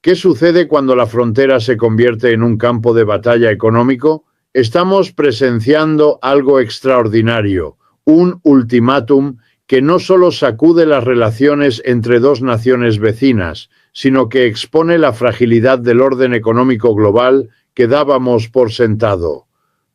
¿Qué sucede cuando la frontera se convierte en un campo de batalla económico? Estamos presenciando algo extraordinario, un ultimátum que no solo sacude las relaciones entre dos naciones vecinas, sino que expone la fragilidad del orden económico global que dábamos por sentado.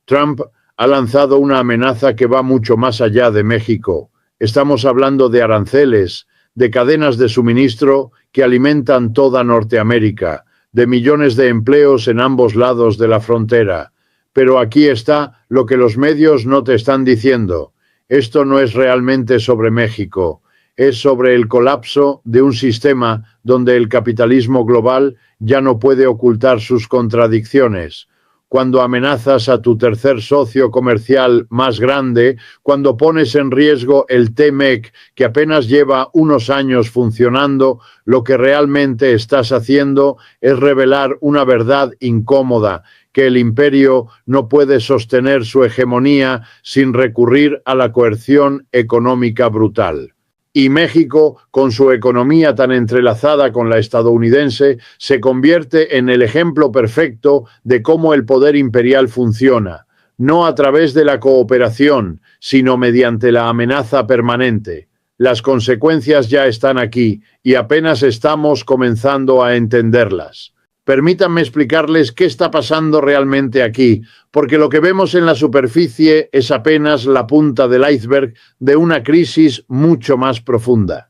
Trump ha lanzado una amenaza que va mucho más allá de México. Estamos hablando de aranceles, de cadenas de suministro que alimentan toda Norteamérica, de millones de empleos en ambos lados de la frontera. Pero aquí está lo que los medios no te están diciendo. Esto no es realmente sobre México, es sobre el colapso de un sistema donde el capitalismo global ya no puede ocultar sus contradicciones. Cuando amenazas a tu tercer socio comercial más grande, cuando pones en riesgo el TMEC, que apenas lleva unos años funcionando, lo que realmente estás haciendo es revelar una verdad incómoda, que el imperio no puede sostener su hegemonía sin recurrir a la coerción económica brutal. Y México, con su economía tan entrelazada con la estadounidense, se convierte en el ejemplo perfecto de cómo el poder imperial funciona, no a través de la cooperación, sino mediante la amenaza permanente. Las consecuencias ya están aquí y apenas estamos comenzando a entenderlas. Permítanme explicarles qué está pasando realmente aquí, porque lo que vemos en la superficie es apenas la punta del iceberg de una crisis mucho más profunda.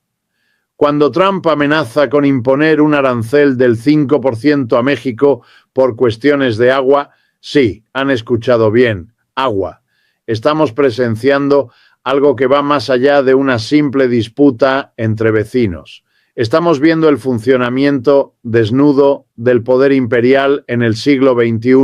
Cuando Trump amenaza con imponer un arancel del 5% a México por cuestiones de agua, sí, han escuchado bien, agua. Estamos presenciando algo que va más allá de una simple disputa entre vecinos. Estamos viendo el funcionamiento desnudo del poder imperial en el siglo XXI,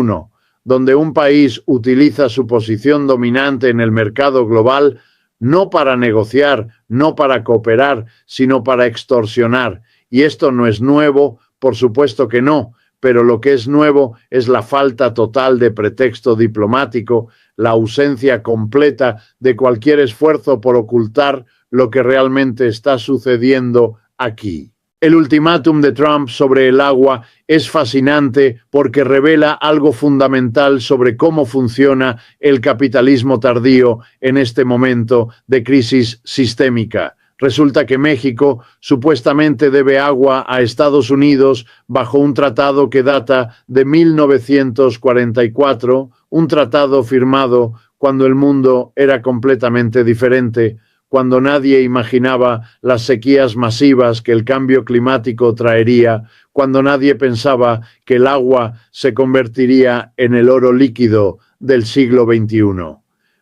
donde un país utiliza su posición dominante en el mercado global no para negociar, no para cooperar, sino para extorsionar. Y esto no es nuevo, por supuesto que no, pero lo que es nuevo es la falta total de pretexto diplomático, la ausencia completa de cualquier esfuerzo por ocultar lo que realmente está sucediendo aquí. El ultimátum de Trump sobre el agua es fascinante porque revela algo fundamental sobre cómo funciona el capitalismo tardío en este momento de crisis sistémica. Resulta que México supuestamente debe agua a Estados Unidos bajo un tratado que data de 1944, un tratado firmado cuando el mundo era completamente diferente, cuando nadie imaginaba las sequías masivas que el cambio climático traería, cuando nadie pensaba que el agua se convertiría en el oro líquido del siglo XXI.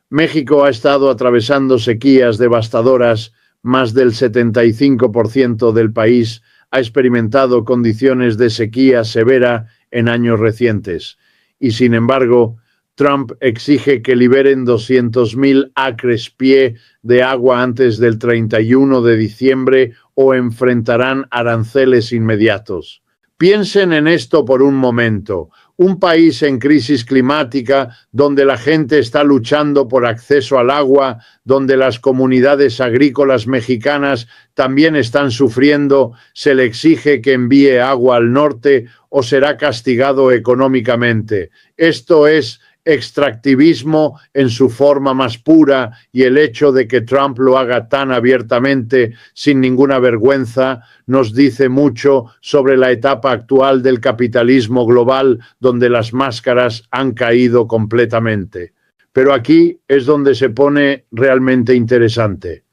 México ha estado atravesando sequías devastadoras. Más del 75% del país ha experimentado condiciones de sequía severa en años recientes. Y sin embargo, Trump exige que liberen 200.000 acres-pie de agua antes del 31 de diciembre o enfrentarán aranceles inmediatos. Piensen en esto por un momento. Un país en crisis climática, donde la gente está luchando por acceso al agua, donde las comunidades agrícolas mexicanas también están sufriendo, se le exige que envíe agua al norte o será castigado económicamente. Esto es extractivismo en su forma más pura, y el hecho de que Trump lo haga tan abiertamente, sin ninguna vergüenza, nos dice mucho sobre la etapa actual del capitalismo global, donde las máscaras han caído completamente. Pero aquí es donde se pone realmente interesante.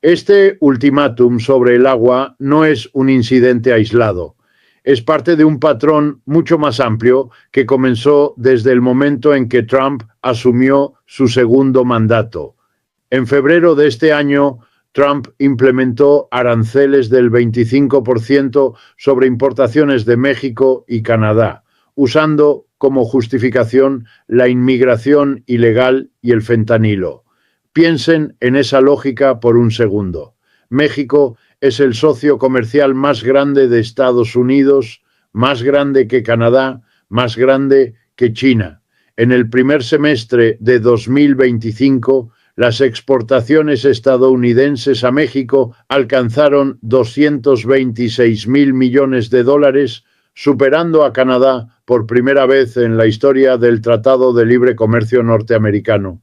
Este ultimátum sobre el agua no es un incidente aislado. Es parte de un patrón mucho más amplio que comenzó desde el momento en que Trump asumió su segundo mandato. En febrero de este año, Trump implementó aranceles del 25% sobre importaciones de México y Canadá, usando como justificación la inmigración ilegal y el fentanilo. Piensen en esa lógica por un segundo. México es el socio comercial más grande de Estados Unidos, más grande que Canadá, más grande que China. En el primer semestre de 2025, las exportaciones estadounidenses a México alcanzaron $226.000 millones, superando a Canadá por primera vez en la historia del Tratado de Libre Comercio norteamericano.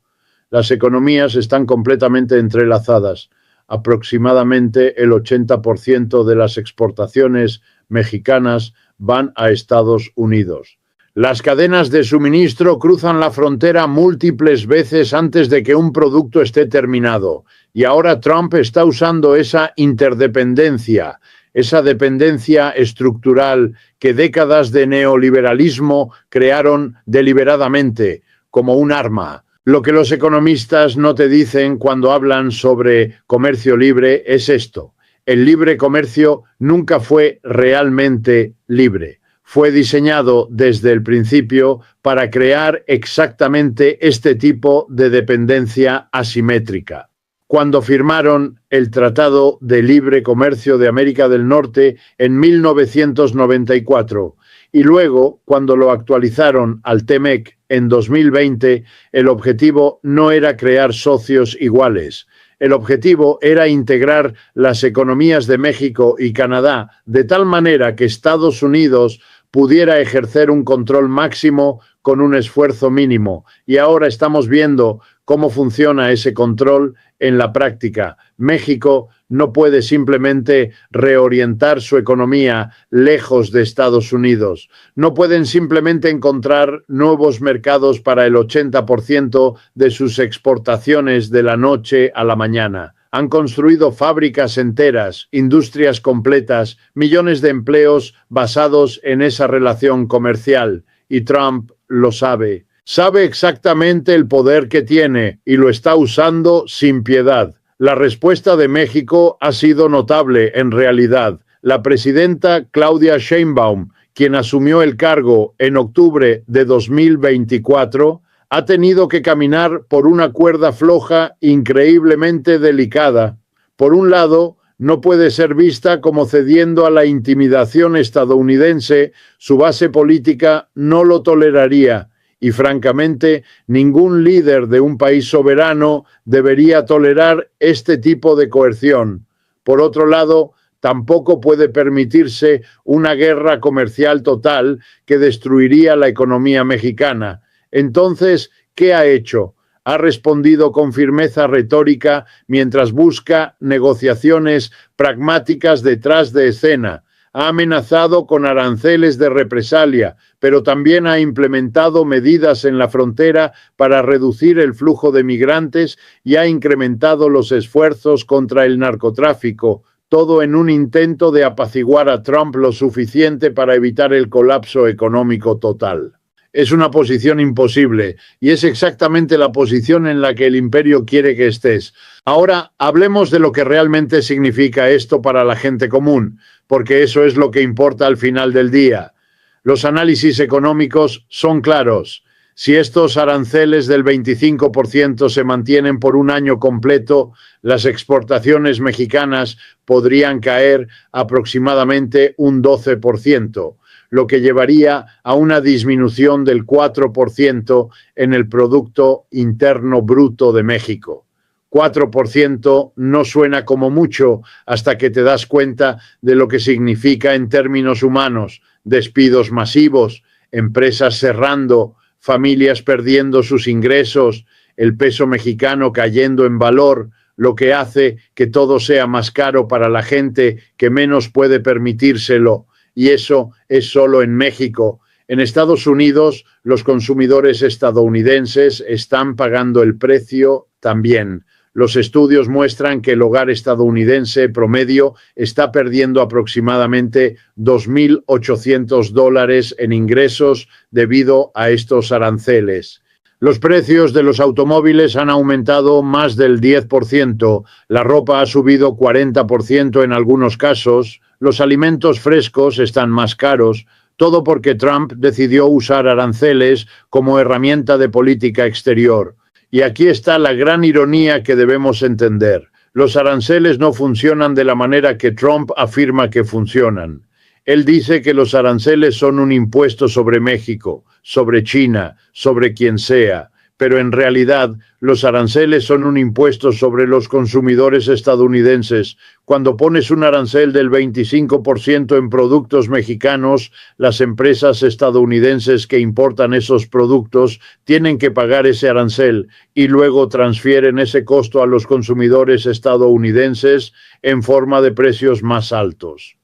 Las economías están completamente entrelazadas. Aproximadamente el 80% de las exportaciones mexicanas van a Estados Unidos. Las cadenas de suministro cruzan la frontera múltiples veces antes de que un producto esté terminado. Y ahora Trump está usando esa interdependencia, esa dependencia estructural que décadas de neoliberalismo crearon deliberadamente como un arma. Lo que los economistas no te dicen cuando hablan sobre comercio libre es esto: el libre comercio nunca fue realmente libre. Fue diseñado desde el principio para crear exactamente este tipo de dependencia asimétrica. Cuando firmaron el Tratado de Libre Comercio de América del Norte en 1994 y luego cuando lo actualizaron al TEMEC en 2020, el objetivo no era crear socios iguales. El objetivo era integrar las economías de México y Canadá de tal manera que Estados Unidos pudiera ejercer un control máximo con un esfuerzo mínimo. Y ahora estamos viendo cómo funciona ese control en la práctica. México no puede simplemente reorientar su economía lejos de Estados Unidos. No pueden simplemente encontrar nuevos mercados para el 80% de sus exportaciones de la noche a la mañana. Han construido fábricas enteras, industrias completas, millones de empleos basados en esa relación comercial. Y Trump lo sabe. Sabe exactamente el poder que tiene y lo está usando sin piedad. La respuesta de México ha sido notable en realidad. La presidenta Claudia Sheinbaum, quien asumió el cargo en octubre de 2024, ha tenido que caminar por una cuerda floja increíblemente delicada. Por un lado, no puede ser vista como cediendo a la intimidación estadounidense. Su base política no lo toleraría y, francamente, ningún líder de un país soberano debería tolerar este tipo de coerción. Por otro lado, tampoco puede permitirse una guerra comercial total que destruiría la economía mexicana. Entonces, ¿qué ha hecho? Ha respondido con firmeza retórica mientras busca negociaciones pragmáticas detrás de escena. Ha amenazado con aranceles de represalia, pero también ha implementado medidas en la frontera para reducir el flujo de migrantes y ha incrementado los esfuerzos contra el narcotráfico, todo en un intento de apaciguar a Trump lo suficiente para evitar el colapso económico total. Es una posición imposible y es exactamente la posición en la que el imperio quiere que estés. Ahora hablemos de lo que realmente significa esto para la gente común, porque eso es lo que importa al final del día. Los análisis económicos son claros. Si estos aranceles del 25% se mantienen por un año completo, las exportaciones mexicanas podrían caer aproximadamente un 12%. Lo que llevaría a una disminución del 4% en el Producto Interno Bruto de México. 4% no suena como mucho hasta que te das cuenta de lo que significa en términos humanos: despidos masivos, empresas cerrando, familias perdiendo sus ingresos, el peso mexicano cayendo en valor, lo que hace que todo sea más caro para la gente que menos puede permitírselo. Y eso es solo en México. En Estados Unidos, los consumidores estadounidenses están pagando el precio también. Los estudios muestran que el hogar estadounidense promedio está perdiendo aproximadamente $2.800 en ingresos debido a estos aranceles. Los precios de los automóviles han aumentado más del 10%, la ropa ha subido 40% en algunos casos, los alimentos frescos están más caros, todo porque Trump decidió usar aranceles como herramienta de política exterior. Y aquí está la gran ironía que debemos entender. Los aranceles no funcionan de la manera que Trump afirma que funcionan. Él dice que los aranceles son un impuesto sobre México, sobre China, sobre quien sea. pero en realidad los aranceles son un impuesto sobre los consumidores estadounidenses. Cuando pones un arancel del 25% en productos mexicanos, las empresas estadounidenses que importan esos productos tienen que pagar ese arancel y luego transfieren ese costo a los consumidores estadounidenses en forma de precios más altos.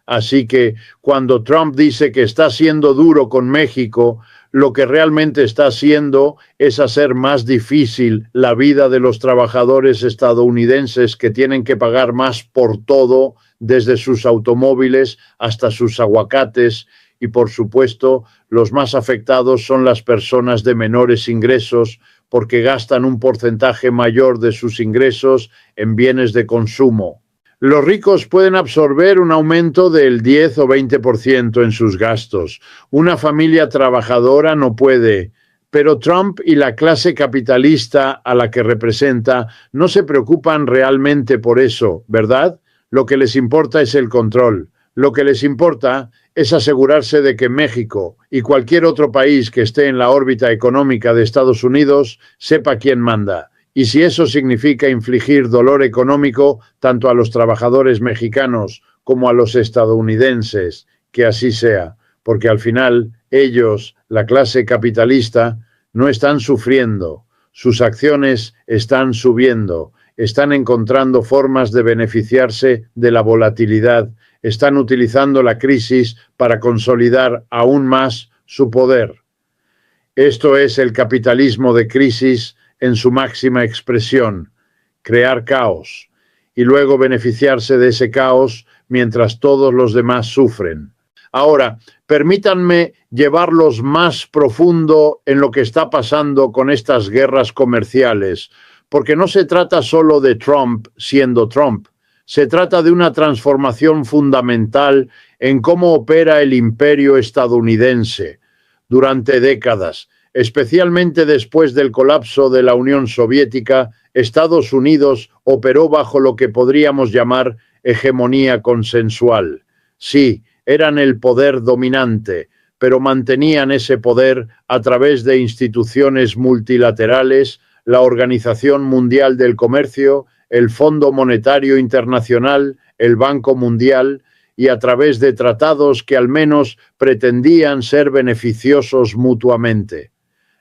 Así que cuando Trump dice que está siendo duro con México, lo que realmente está haciendo es hacer más difícil la vida de los trabajadores estadounidenses que tienen que pagar más por todo, desde sus automóviles hasta sus aguacates, y por supuesto los más afectados son las personas de menores ingresos porque gastan un porcentaje mayor de sus ingresos en bienes de consumo. Los ricos pueden absorber un aumento del 10 o 20% en sus gastos. Una familia trabajadora no puede. Pero Trump y la clase capitalista a la que representa no se preocupan realmente por eso, ¿verdad? Lo que les importa es el control. Lo que les importa es asegurarse de que México y cualquier otro país que esté en la órbita económica de Estados Unidos sepa quién manda. Y si eso significa infligir dolor económico tanto a los trabajadores mexicanos como a los estadounidenses, que así sea, porque al final ellos, la clase capitalista, no están sufriendo, sus acciones están subiendo, están encontrando formas de beneficiarse de la volatilidad, están utilizando la crisis para consolidar aún más su poder. Esto es el capitalismo de crisis en su máxima expresión, crear caos, y luego beneficiarse de ese caos mientras todos los demás sufren. Ahora, permítanme llevarlos más profundo en lo que está pasando con estas guerras comerciales, porque no se trata solo de Trump siendo Trump, se trata de una transformación fundamental en cómo opera el imperio estadounidense. Durante décadas, especialmente después del colapso de la Unión Soviética, Estados Unidos operó bajo lo que podríamos llamar hegemonía consensual. Sí, eran el poder dominante, pero mantenían ese poder a través de instituciones multilaterales, la Organización Mundial del Comercio, el Fondo Monetario Internacional, el Banco Mundial, y a través de tratados que al menos pretendían ser beneficiosos mutuamente.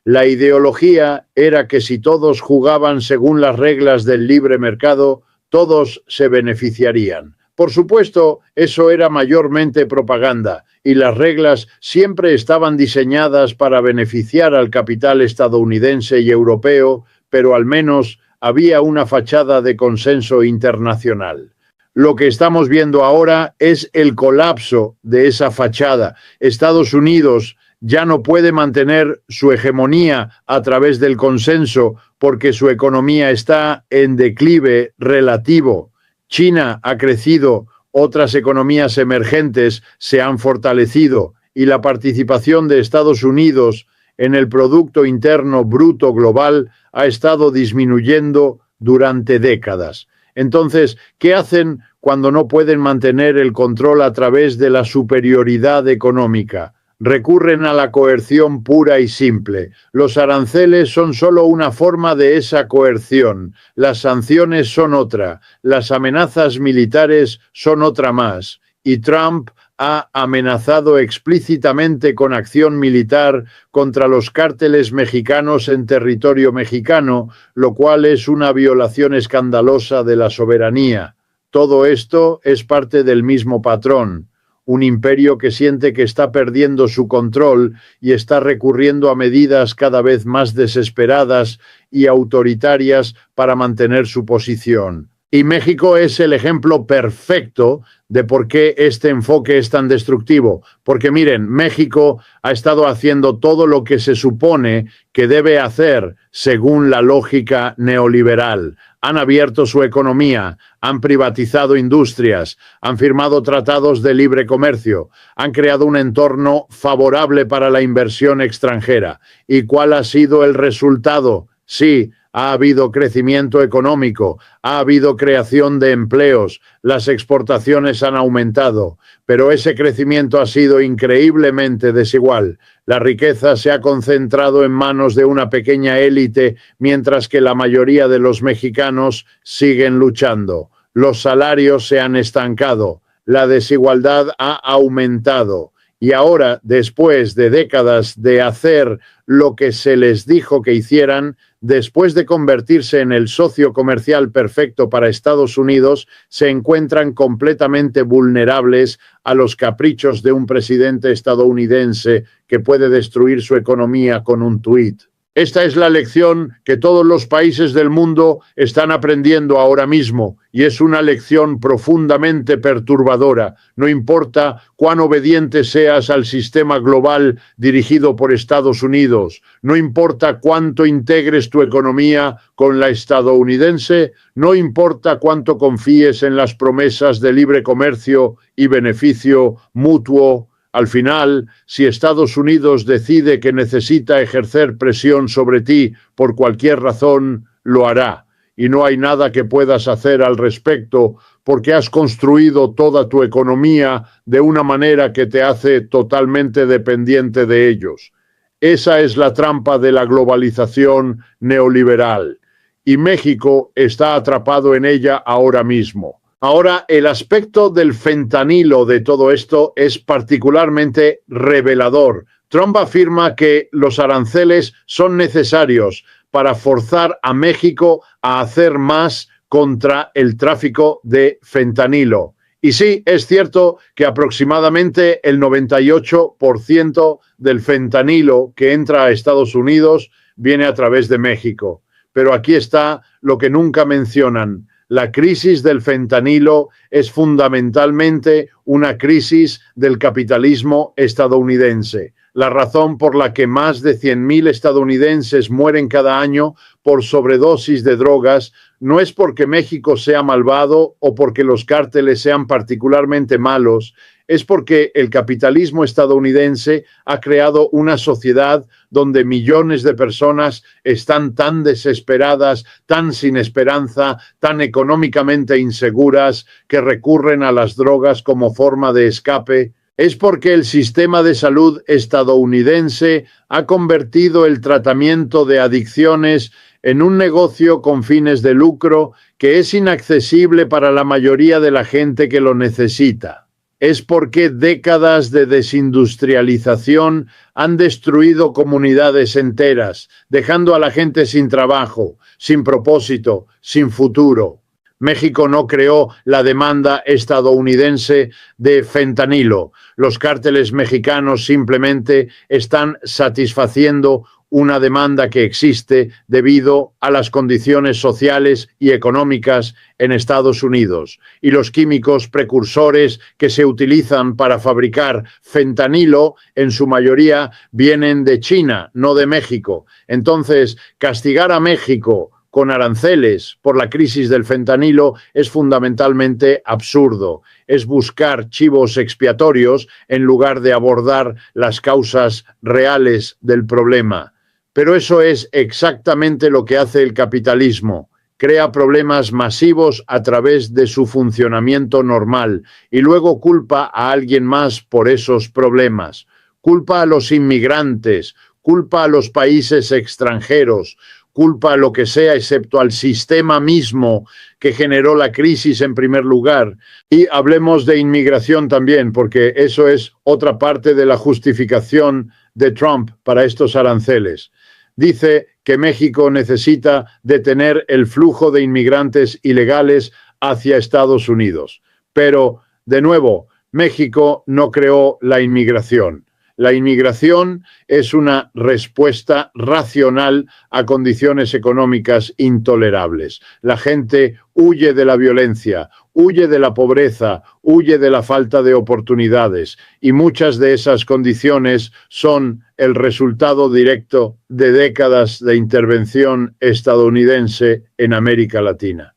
La ideología era que si todos jugaban según las reglas del libre mercado, todos se beneficiarían. Por supuesto, eso era mayormente propaganda, y las reglas siempre estaban diseñadas para beneficiar al capital estadounidense y europeo, pero al menos había una fachada de consenso internacional. Lo que estamos viendo ahora es el colapso de esa fachada. Estados Unidos ya no puede mantener su hegemonía a través del consenso porque su economía está en declive relativo. China ha crecido, otras economías emergentes se han fortalecido y la participación de Estados Unidos en el Producto Interno Bruto global ha estado disminuyendo durante décadas. Entonces, ¿qué hacen cuando no pueden mantener el control a través de la superioridad económica? Recurren a la coerción pura y simple. Los aranceles son solo una forma de esa coerción. Las sanciones son otra. Las amenazas militares son otra más. Y Trump ha amenazado explícitamente con acción militar contra los cárteles mexicanos en territorio mexicano, lo cual es una violación escandalosa de la soberanía. Todo esto es parte del mismo patrón. Un imperio que siente que está perdiendo su control y está recurriendo a medidas cada vez más desesperadas y autoritarias para mantener su posición. Y México es el ejemplo perfecto de por qué este enfoque es tan destructivo. Porque miren, México ha estado haciendo todo lo que se supone que debe hacer según la lógica neoliberal. Han abierto su economía, han privatizado industrias, han firmado tratados de libre comercio, han creado un entorno favorable para la inversión extranjera. ¿Y cuál ha sido el resultado? Sí, ha habido crecimiento económico, ha habido creación de empleos, las exportaciones han aumentado, pero ese crecimiento ha sido increíblemente desigual. La riqueza se ha concentrado en manos de una pequeña élite, mientras que la mayoría de los mexicanos siguen luchando. Los salarios se han estancado, la desigualdad ha aumentado. Y ahora, después de décadas de hacer lo que se les dijo que hicieran, después de convertirse en el socio comercial perfecto para Estados Unidos, se encuentran completamente vulnerables a los caprichos de un presidente estadounidense que puede destruir su economía con un tuit. Esta es la lección que todos los países del mundo están aprendiendo ahora mismo, y es una lección profundamente perturbadora. No importa cuán obediente seas al sistema global dirigido por Estados Unidos, no importa cuánto integres tu economía con la estadounidense, no importa cuánto confíes en las promesas de libre comercio y beneficio mutuo. Al final, si Estados Unidos decide que necesita ejercer presión sobre ti por cualquier razón, lo hará. Y no hay nada que puedas hacer al respecto porque has construido toda tu economía de una manera que te hace totalmente dependiente de ellos. Esa es la trampa de la globalización neoliberal. Y México está atrapado en ella ahora mismo. Ahora, el aspecto del fentanilo de todo esto es particularmente revelador. Trump afirma que los aranceles son necesarios para forzar a México a hacer más contra el tráfico de fentanilo. Y sí, es cierto que aproximadamente el 98% del fentanilo que entra a Estados Unidos viene a través de México. Pero aquí está lo que nunca mencionan. La crisis del fentanilo es fundamentalmente una crisis del capitalismo estadounidense. La razón por la que más de 100.000 estadounidenses mueren cada año por sobredosis de drogas no es porque México sea malvado o porque los cárteles sean particularmente malos, es porque el capitalismo estadounidense ha creado una sociedad donde millones de personas están tan desesperadas, tan sin esperanza, tan económicamente inseguras, que recurren a las drogas como forma de escape. Es porque el sistema de salud estadounidense ha convertido el tratamiento de adicciones en un negocio con fines de lucro que es inaccesible para la mayoría de la gente que lo necesita. Es porque décadas de desindustrialización han destruido comunidades enteras, dejando a la gente sin trabajo, sin propósito, sin futuro. México no creó la demanda estadounidense de fentanilo. Los cárteles mexicanos simplemente están satisfaciendo una demanda que existe debido a las condiciones sociales y económicas en Estados Unidos. Y los químicos precursores que se utilizan para fabricar fentanilo, en su mayoría, vienen de China, no de México. Entonces, castigar a México con aranceles por la crisis del fentanilo es fundamentalmente absurdo. Es buscar chivos expiatorios en lugar de abordar las causas reales del problema. Pero eso es exactamente lo que hace el capitalismo. Crea problemas masivos a través de su funcionamiento normal y luego culpa a alguien más por esos problemas. Culpa a los inmigrantes, culpa a los países extranjeros, culpa a lo que sea excepto al sistema mismo que generó la crisis en primer lugar. Y hablemos de inmigración también, porque eso es otra parte de la justificación de Trump para estos aranceles. Dice que México necesita detener el flujo de inmigrantes ilegales hacia Estados Unidos. Pero, de nuevo, México no creó la inmigración. La inmigración es una respuesta racional a condiciones económicas intolerables. La gente huye de la violencia, huye de la pobreza, huye de la falta de oportunidades, y muchas de esas condiciones son el resultado directo de décadas de intervención estadounidense en América Latina.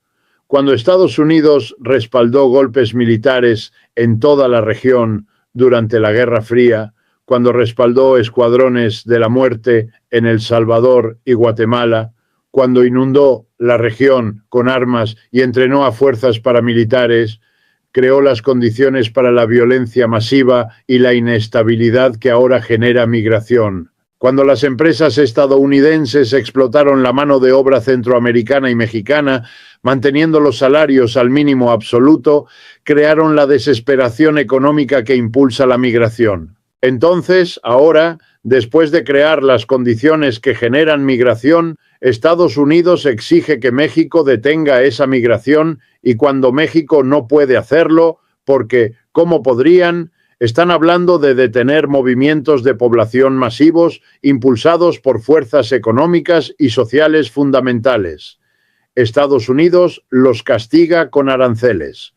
Cuando Estados Unidos respaldó golpes militares en toda la región durante la Guerra Fría, cuando respaldó escuadrones de la muerte en El Salvador y Guatemala, cuando inundó la región con armas y entrenó a fuerzas paramilitares, creó las condiciones para la violencia masiva y la inestabilidad que ahora genera migración. Cuando las empresas estadounidenses explotaron la mano de obra centroamericana y mexicana, manteniendo los salarios al mínimo absoluto, crearon la desesperación económica que impulsa la migración. Entonces, ahora, después de crear las condiciones que generan migración, Estados Unidos exige que México detenga esa migración y cuando México no puede hacerlo, porque, ¿cómo podrían? Están hablando de detener movimientos de población masivos impulsados por fuerzas económicas y sociales fundamentales. Estados Unidos los castiga con aranceles.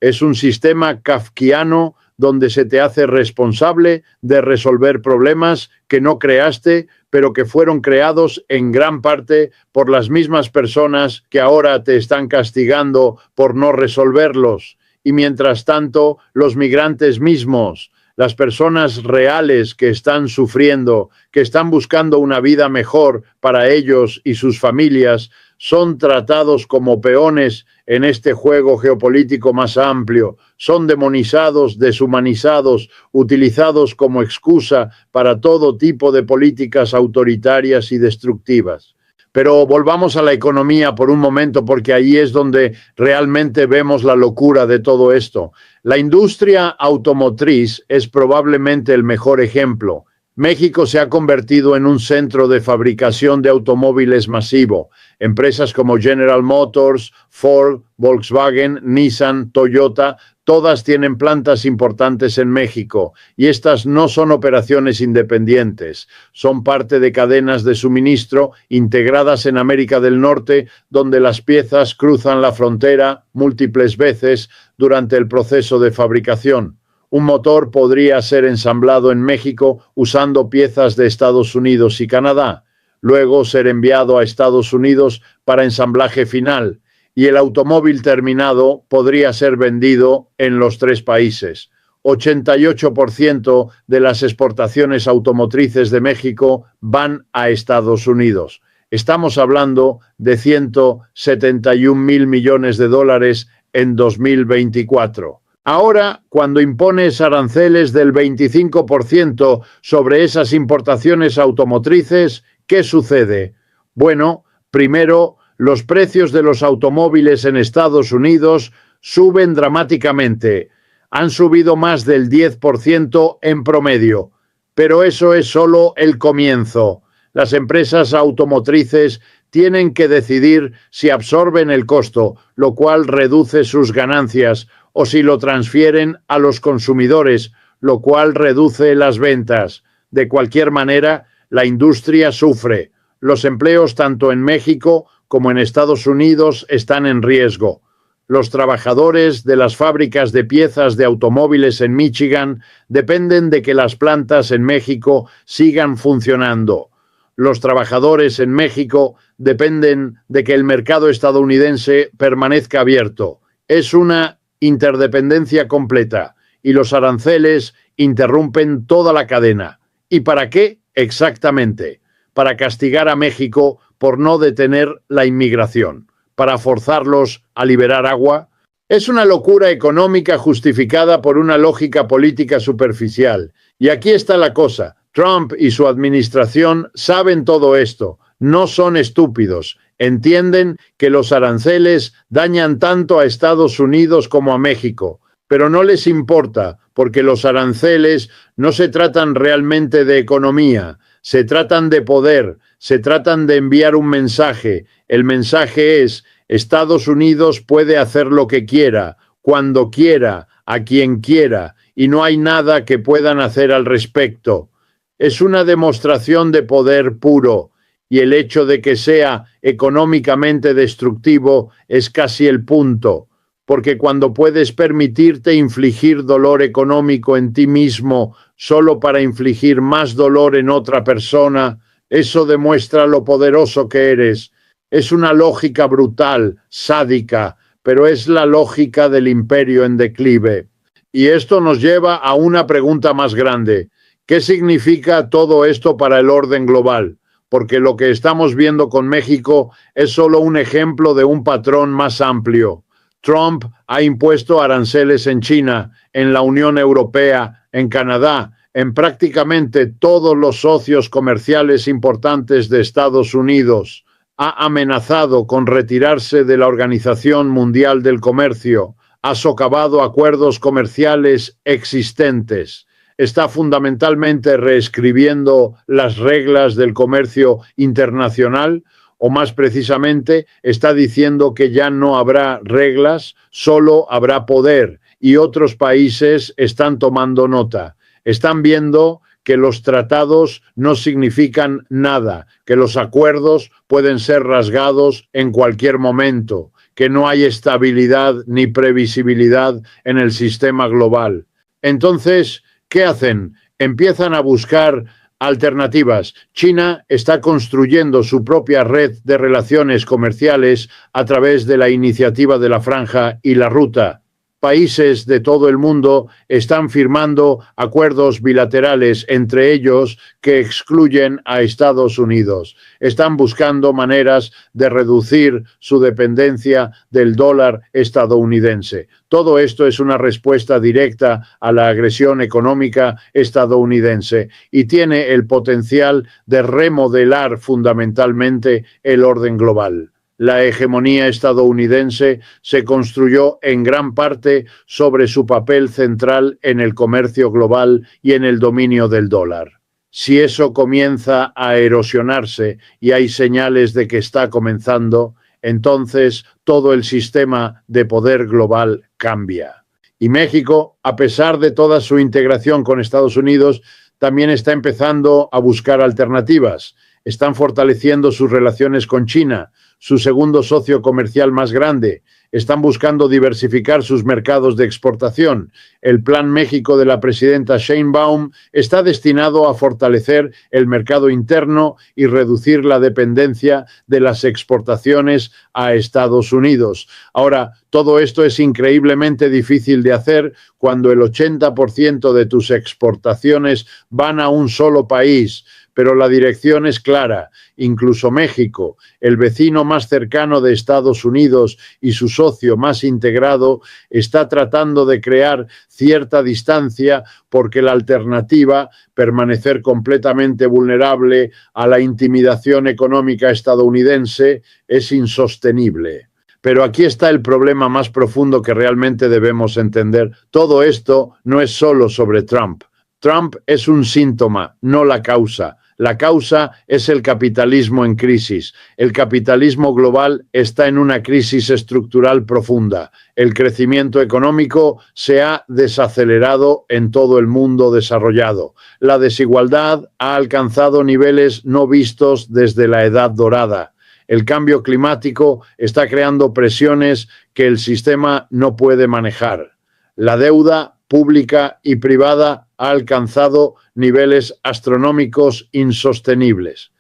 Es un sistema kafkiano donde se te hace responsable de resolver problemas que no creaste, pero que fueron creados en gran parte por las mismas personas que ahora te están castigando por no resolverlos. Y mientras tanto, los migrantes mismos, las personas reales que están sufriendo, que están buscando una vida mejor para ellos y sus familias, son tratados como peones en este juego geopolítico más amplio, son demonizados, deshumanizados, utilizados como excusa para todo tipo de políticas autoritarias y destructivas. Pero volvamos a la economía por un momento, porque ahí es donde realmente vemos la locura de todo esto. La industria automotriz es probablemente el mejor ejemplo. México se ha convertido en un centro de fabricación de automóviles masivo. Empresas como General Motors, Ford, Volkswagen, Nissan, Toyota, todas tienen plantas importantes en México y estas no son operaciones independientes, son parte de cadenas de suministro integradas en América del Norte, donde las piezas cruzan la frontera múltiples veces durante el proceso de fabricación. Un motor podría ser ensamblado en México usando piezas de Estados Unidos y Canadá, luego ser enviado a Estados Unidos para ensamblaje final, y el automóvil terminado podría ser vendido en los tres países. 88% de las exportaciones automotrices de México van a Estados Unidos. Estamos hablando de 171.000 millones de dólares en 2024. Ahora, cuando impones aranceles del 25% sobre esas importaciones automotrices, ¿qué sucede? Bueno, primero, los precios de los automóviles en Estados Unidos suben dramáticamente. Han subido más del 10% en promedio. Pero eso es solo el comienzo. Las empresas automotrices tienen que decidir si absorben el costo, lo cual reduce sus ganancias, o si lo transfieren a los consumidores, lo cual reduce las ventas. De cualquier manera, la industria sufre. Los empleos tanto en México como en Estados Unidos están en riesgo. Los trabajadores de las fábricas de piezas de automóviles en Michigan dependen de que las plantas en México sigan funcionando. Los trabajadores en México dependen de que el mercado estadounidense permanezca abierto. Es una interdependencia completa y los aranceles interrumpen toda la cadena. ¿Y para qué? Exactamente. Para castigar a México por no detener la inmigración, para forzarlos a liberar agua. Es una locura económica justificada por una lógica política superficial. Y aquí está la cosa. Trump y su administración saben todo esto. No son estúpidos. Entienden que los aranceles dañan tanto a Estados Unidos como a México, pero no les importa, porque los aranceles no se tratan realmente de economía, se tratan de poder, se tratan de enviar un mensaje. El mensaje es: Estados Unidos puede hacer lo que quiera, cuando quiera, a quien quiera, y no hay nada que puedan hacer al respecto. Es una demostración de poder puro. Y el hecho de que sea económicamente destructivo es casi el punto, porque cuando puedes permitirte infligir dolor económico en ti mismo solo para infligir más dolor en otra persona, eso demuestra lo poderoso que eres. Es una lógica brutal, sádica, pero es la lógica del imperio en declive. Y esto nos lleva a una pregunta más grande. ¿Qué significa todo esto para el orden global? porque lo que estamos viendo con México es solo un ejemplo de un patrón más amplio. Trump ha impuesto aranceles en China, en la Unión Europea, en Canadá, en prácticamente todos los socios comerciales importantes de Estados Unidos. Ha amenazado con retirarse de la Organización Mundial del Comercio, ha socavado acuerdos comerciales existentes, está fundamentalmente reescribiendo las reglas del comercio internacional, o más precisamente está diciendo que ya no habrá reglas, solo habrá poder, y otros países están tomando nota. Están viendo que los tratados no significan nada, que los acuerdos pueden ser rasgados en cualquier momento, que no hay estabilidad ni previsibilidad en el sistema global. Entonces, ¿qué hacen? Empiezan a buscar alternativas. China está construyendo su propia red de relaciones comerciales a través de la iniciativa de la Franja y la Ruta. Países de todo el mundo están firmando acuerdos bilaterales entre ellos que excluyen a Estados Unidos. Están buscando maneras de reducir su dependencia del dólar estadounidense. Todo esto es una respuesta directa a la agresión económica estadounidense y tiene el potencial de remodelar fundamentalmente el orden global. La hegemonía estadounidense se construyó en gran parte sobre su papel central en el comercio global y en el dominio del dólar. Si eso comienza a erosionarse, y hay señales de que está comenzando, entonces todo el sistema de poder global cambia. Y México, a pesar de toda su integración con Estados Unidos, también está empezando a buscar alternativas. Están fortaleciendo sus relaciones con China, su segundo socio comercial más grande. Están buscando diversificar sus mercados de exportación. El Plan México de la presidenta Sheinbaum está destinado a fortalecer el mercado interno y reducir la dependencia de las exportaciones a Estados Unidos. Ahora, todo esto es increíblemente difícil de hacer cuando el 80% de tus exportaciones van a un solo país. Pero la dirección es clara. Incluso México, el vecino más cercano de Estados Unidos y su socio más integrado, está tratando de crear cierta distancia porque la alternativa, permanecer completamente vulnerable a la intimidación económica estadounidense, es insostenible. Pero aquí está el problema más profundo que realmente debemos entender. Todo esto no es solo sobre Trump. Trump es un síntoma, no la causa. La causa es el capitalismo en crisis. El capitalismo global está en una crisis estructural profunda. El crecimiento económico se ha desacelerado en todo el mundo desarrollado. La desigualdad ha alcanzado niveles no vistos desde la Edad Dorada. El cambio climático está creando presiones que el sistema no puede manejar. La deuda pública y privada ha alcanzado niveles astronómicos insostenibles.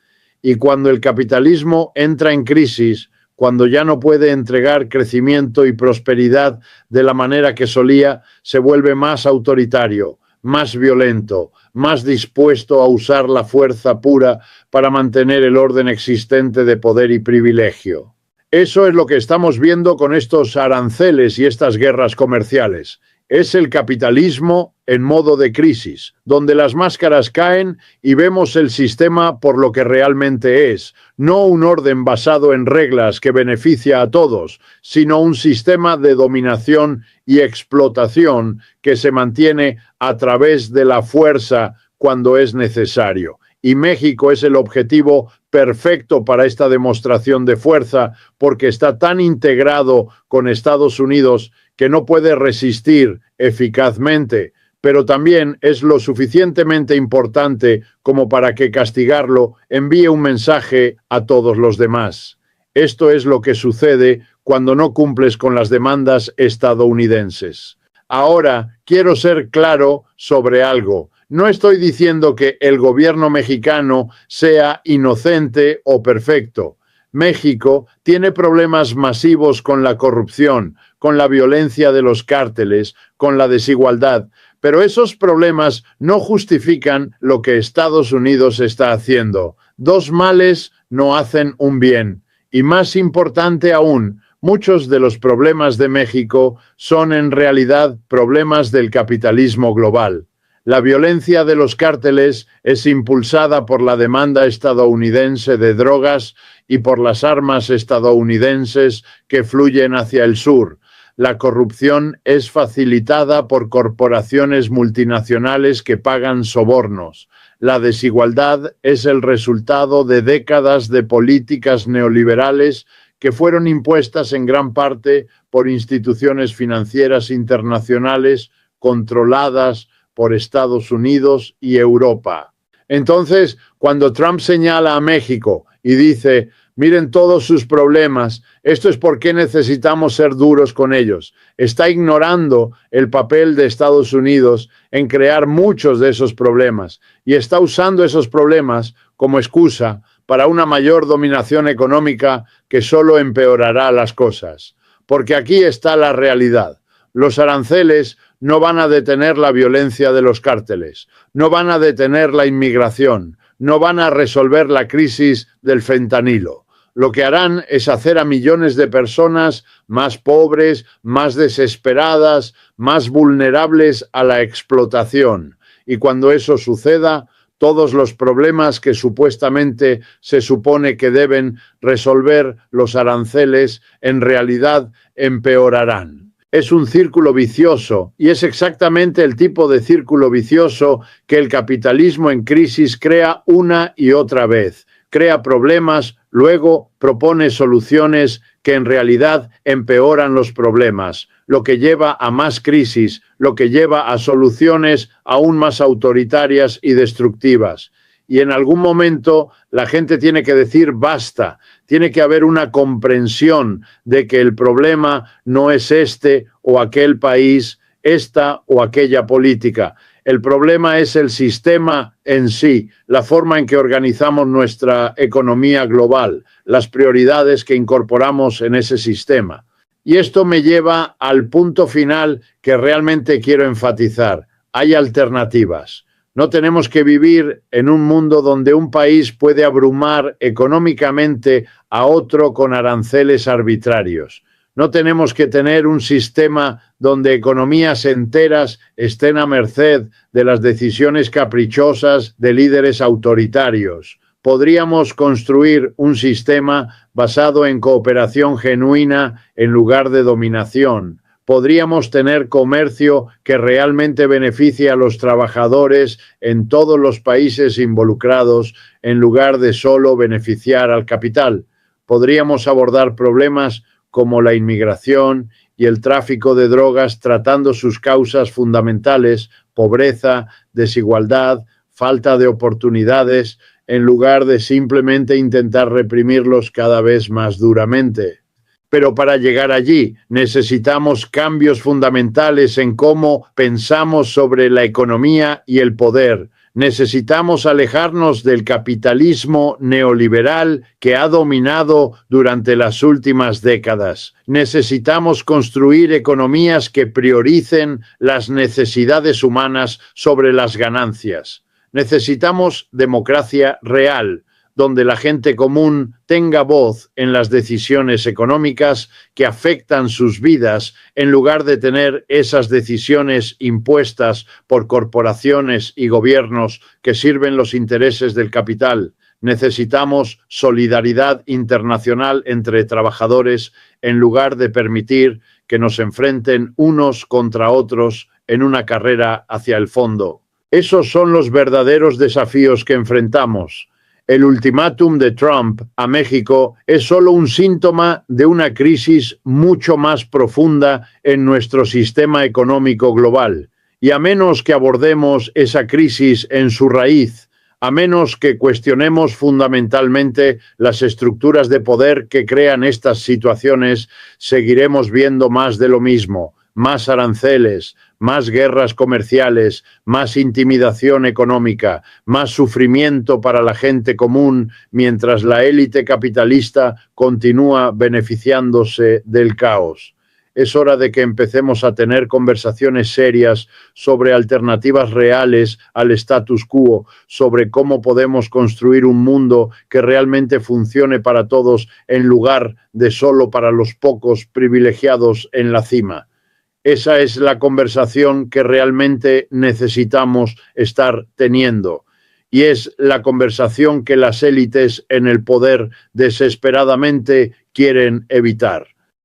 Y cuando el capitalismo entra en crisis, cuando ya no puede entregar crecimiento y prosperidad de la manera que solía, se vuelve más autoritario, más violento, más dispuesto a usar la fuerza pura para mantener el orden existente de poder y privilegio. Eso es lo que estamos viendo con estos aranceles y estas guerras comerciales. Es el capitalismo en modo de crisis, donde las máscaras caen y vemos el sistema por lo que realmente es, no un orden basado en reglas que beneficia a todos, sino un sistema de dominación y explotación que se mantiene a través de la fuerza cuando es necesario. Y México es el objetivo perfecto para esta demostración de fuerza porque está tan integrado con Estados Unidos que no puede resistir eficazmente, pero también es lo suficientemente importante como para que castigarlo envíe un mensaje a todos los demás. Esto es lo que sucede cuando no cumples con las demandas estadounidenses. Ahora, quiero ser claro sobre algo. No estoy diciendo que el gobierno mexicano sea inocente o perfecto. México tiene problemas masivos con la corrupción, con la violencia de los cárteles, con la desigualdad, Pero esos problemas no justifican lo que Estados Unidos está haciendo. Dos males no hacen un bien. Y más importante aún, muchos de los problemas de México son en realidad problemas del capitalismo global. La violencia de los cárteles es impulsada por la demanda estadounidense de drogas y por las armas estadounidenses que fluyen hacia el sur. La corrupción es facilitada por corporaciones multinacionales que pagan sobornos. La desigualdad es el resultado de décadas de políticas neoliberales que fueron impuestas en gran parte por instituciones financieras internacionales controladas por Estados Unidos y Europa. Entonces, cuando Trump señala a México y dice, miren todos sus problemas, esto es porque necesitamos ser duros con ellos, está ignorando el papel de Estados Unidos en crear muchos de esos problemas y está usando esos problemas como excusa para una mayor dominación económica que solo empeorará las cosas. Porque aquí está la realidad. Los aranceles no van a detener la violencia de los cárteles, no van a detener la inmigración, no van a resolver la crisis del fentanilo. Lo que harán es hacer a millones de personas más pobres, más desesperadas, más vulnerables a la explotación. Y cuando eso suceda, todos los problemas que supuestamente se supone que deben resolver los aranceles en realidad empeorarán. Es un círculo vicioso y es exactamente el tipo de círculo vicioso que el capitalismo en crisis crea una y otra vez. Crea problemas, luego propone soluciones que en realidad empeoran los problemas, lo que lleva a más crisis, lo que lleva a soluciones aún más autoritarias y destructivas. Y en algún momento la gente tiene que decir basta, tiene que haber una comprensión de que el problema no es este o aquel país, esta o aquella política. El problema es el sistema en sí, la forma en que organizamos nuestra economía global, las prioridades que incorporamos en ese sistema. Y esto me lleva al punto final que realmente quiero enfatizar. Hay alternativas. No tenemos que vivir en un mundo donde un país puede abrumar económicamente a otro con aranceles arbitrarios. No tenemos que tener un sistema donde economías enteras estén a merced de las decisiones caprichosas de líderes autoritarios. Podríamos construir un sistema basado en cooperación genuina en lugar de dominación. Podríamos tener comercio que realmente beneficie a los trabajadores en todos los países involucrados en lugar de solo beneficiar al capital. Podríamos abordar problemas como la inmigración y el tráfico de drogas tratando sus causas fundamentales, pobreza, desigualdad, falta de oportunidades, en lugar de simplemente intentar reprimirlos cada vez más duramente. Pero para llegar allí necesitamos cambios fundamentales en cómo pensamos sobre la economía y el poder. Necesitamos alejarnos del capitalismo neoliberal que ha dominado durante las últimas décadas. Necesitamos construir economías que prioricen las necesidades humanas sobre las ganancias. Necesitamos democracia real, donde la gente común tenga voz en las decisiones económicas que afectan sus vidas, en lugar de tener esas decisiones impuestas por corporaciones y gobiernos que sirven los intereses del capital. Necesitamos solidaridad internacional entre trabajadores en lugar de permitir que nos enfrenten unos contra otros en una carrera hacia el fondo. Esos son los verdaderos desafíos que enfrentamos. El ultimátum de Trump a México es solo un síntoma de una crisis mucho más profunda en nuestro sistema económico global. Y a menos que abordemos esa crisis en su raíz, a menos que cuestionemos fundamentalmente las estructuras de poder que crean estas situaciones, seguiremos viendo más de lo mismo. Más aranceles, más guerras comerciales, más intimidación económica, más sufrimiento para la gente común, mientras la élite capitalista continúa beneficiándose del caos. Es hora de que empecemos a tener conversaciones serias sobre alternativas reales al status quo, sobre cómo podemos construir un mundo que realmente funcione para todos en lugar de solo para los pocos privilegiados en la cima. Esa es la conversación que realmente necesitamos estar teniendo. Y es la conversación que las élites en el poder desesperadamente quieren evitar.